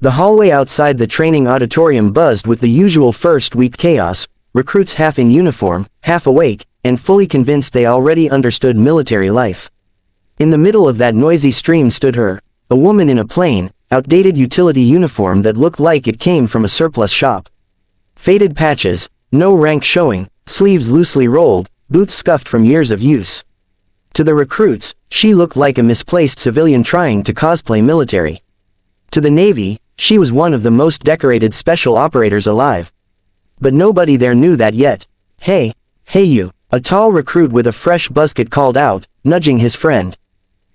The hallway outside the training auditorium buzzed with the usual first-week chaos, recruits half in uniform, half awake, and fully convinced they already understood military life. In the middle of that noisy stream stood her, a woman in a plain, outdated utility uniform that looked like it came from a surplus shop. Faded patches, no rank showing, sleeves loosely rolled, boots scuffed from years of use. To the recruits, she looked like a misplaced civilian trying to cosplay military. To the Navy, she was one of the most decorated special operators alive. But nobody there knew that yet. Hey you, a tall recruit with a fresh buzzcut called out, nudging his friend.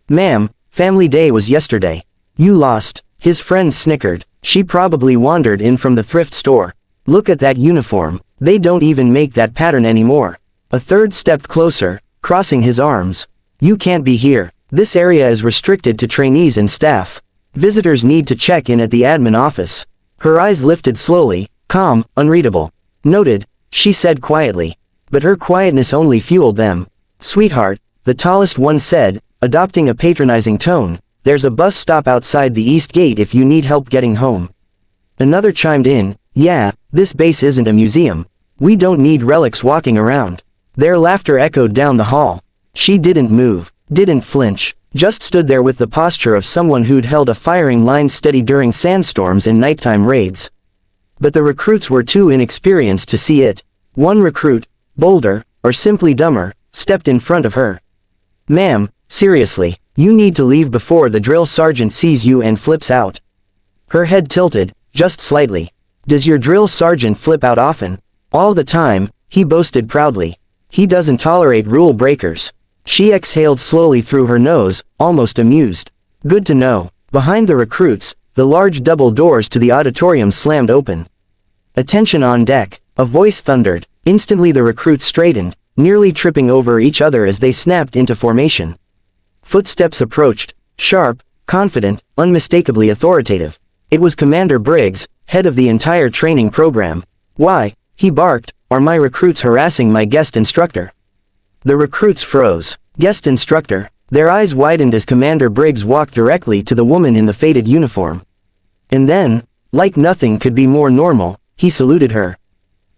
Ma'am, family day was yesterday. You lost. His friend snickered. She probably wandered in from the thrift store. Look at that uniform, they don't even make that pattern anymore. A third stepped closer, crossing his arms. You can't be here. This area is restricted to trainees and staff. Visitors need to check in at the admin office. Her eyes lifted slowly, calm, unreadable. Noted, she said quietly. But her quietness only fueled them. Sweetheart, the tallest one said, adopting a patronizing tone, there's a bus stop outside the east gate if you need help getting home. Another chimed in, yeah, this base isn't a museum. We don't need relics walking around. Their laughter echoed down the hall. She didn't move, didn't flinch, just stood there with the posture of someone who'd held a firing line steady during sandstorms and nighttime raids. But the recruits were too inexperienced to see it. One recruit, bolder, or simply dumber, stepped in front of her. Ma'am, seriously, you need to leave before the drill sergeant sees you and flips out. Her head tilted, just slightly. Does your drill sergeant flip out often? All the time, he boasted proudly. He doesn't tolerate rule breakers. She exhaled slowly through her nose, almost amused. Good to know. Behind the recruits, the large double doors to the auditorium slammed open. Attention on deck, a voice thundered. Instantly the recruits straightened, nearly tripping over each other as they snapped into formation. Footsteps approached, sharp, confident, unmistakably authoritative. It was Commander Briggs, head of the entire training program. Why, he barked, are my recruits harassing my guest instructor? The recruits froze. Guest instructor. Their eyes widened as Commander Briggs walked directly to the woman in the faded uniform. And then, like nothing could be more normal, he saluted her.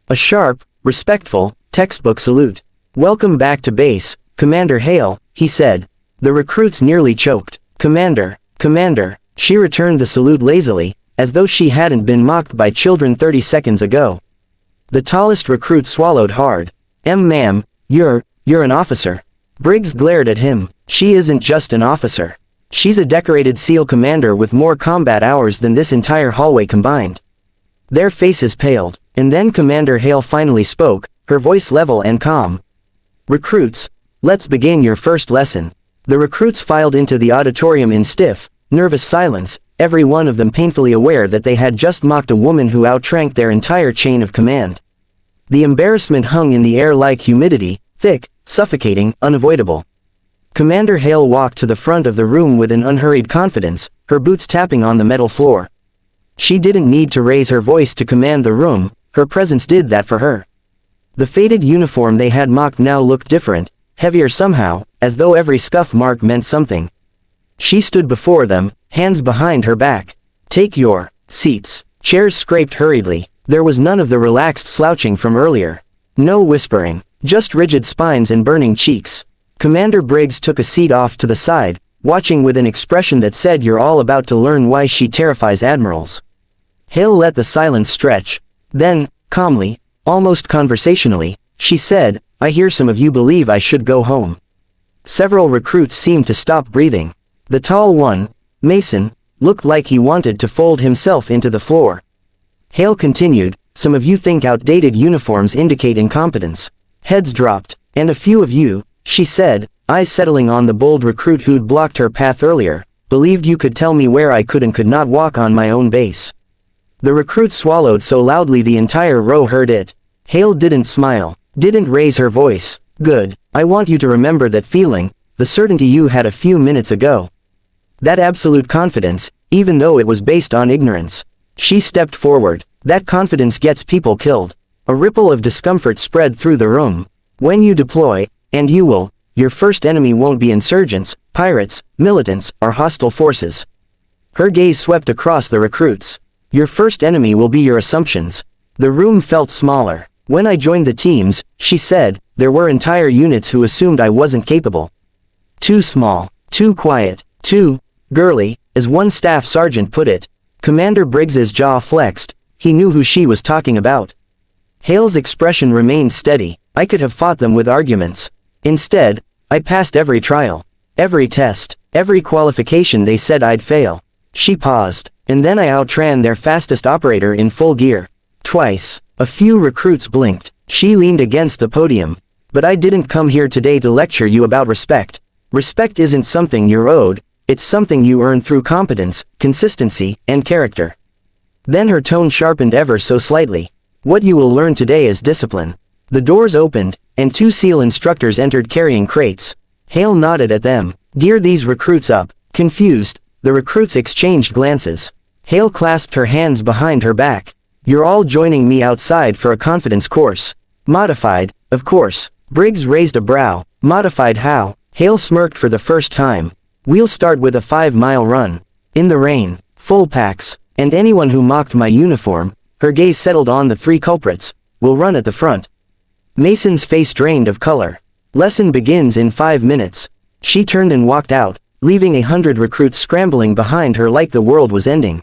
A sharp, respectful, textbook salute. Welcome back to base, Commander Hale, he said. The recruits nearly choked. Commander, she returned the salute lazily, as though she hadn't been mocked by children 30 seconds ago. The tallest recruit swallowed hard. Ma'am, you're an officer. Briggs glared at him. She isn't just an officer. She's a decorated SEAL commander with more combat hours than this entire hallway combined. Their faces paled, and then Commander Hale finally spoke, her voice level and calm. Recruits, let's begin your first lesson. The recruits filed into the auditorium in stiff, nervous silence, every one of them painfully aware that they had just mocked a woman who outranked their entire chain of command. The embarrassment hung in the air like humidity, thick, suffocating, unavoidable. Commander Hale walked to the front of the room with an unhurried confidence, her boots tapping on the metal floor. She didn't need to raise her voice to command the room, her presence did that for her. The faded uniform they had mocked now looked different, heavier somehow, as though every scuff mark meant something. She stood before them, hands behind her back. Take your seats. Chairs scraped hurriedly. There was none of the relaxed slouching from earlier. No whispering, just rigid spines and burning cheeks. Commander Briggs took a seat off to the side, watching with an expression that said you're all about to learn why she terrifies admirals. Hale let the silence stretch. Then, calmly, almost conversationally, she said, I hear some of you believe I should go home. Several recruits seemed to stop breathing. The tall one, Mason, looked like he wanted to fold himself into the floor. Hale continued, some of you think outdated uniforms indicate incompetence. Heads dropped. And a few of you, she said, eyes settling on the bold recruit who'd blocked her path earlier, believed you could tell me where I could and could not walk on my own base. The recruit swallowed so loudly the entire row heard it. Hale didn't smile, didn't raise her voice. Good, I want you to remember that feeling, the certainty you had a few minutes ago. That absolute confidence, even though it was based on ignorance. She stepped forward. That confidence gets people killed. A ripple of discomfort spread through the room. When you deploy, and you will, your first enemy won't be insurgents, pirates, militants, or hostile forces. Her gaze swept across the recruits. Your first enemy will be your assumptions. The room felt smaller. When I joined the teams, she said, there were entire units who assumed I wasn't capable. Too small, too quiet, too girly, as one staff sergeant put it. Commander Briggs's jaw flexed. He knew who she was talking about. Hale's expression remained steady. I could have fought them with arguments. Instead, I passed every trial, every test, every qualification they said I'd fail. She paused, and then I outran their fastest operator in full gear. Twice. A few recruits blinked. She leaned against the podium. But I didn't come here today to lecture you about respect. Respect isn't something you're owed, it's something you earn through competence, consistency, and character. Then her tone sharpened ever so slightly. What you will learn today is discipline. The doors opened, and 2 SEAL instructors entered carrying crates. Hale nodded at them. Gear these recruits up. Confused, the recruits exchanged glances. Hale clasped her hands behind her back. You're all joining me outside for a confidence course. Modified, of course. Briggs raised a brow. Modified how? Hale smirked for the first time. We'll start with a 5-mile run. In the rain. Full packs. And anyone who mocked my uniform, her gaze settled on the 3 culprits, will run at the front. Mason's face drained of color. Lesson begins in 5 minutes. She turned and walked out, leaving 100 recruits scrambling behind her like the world was ending.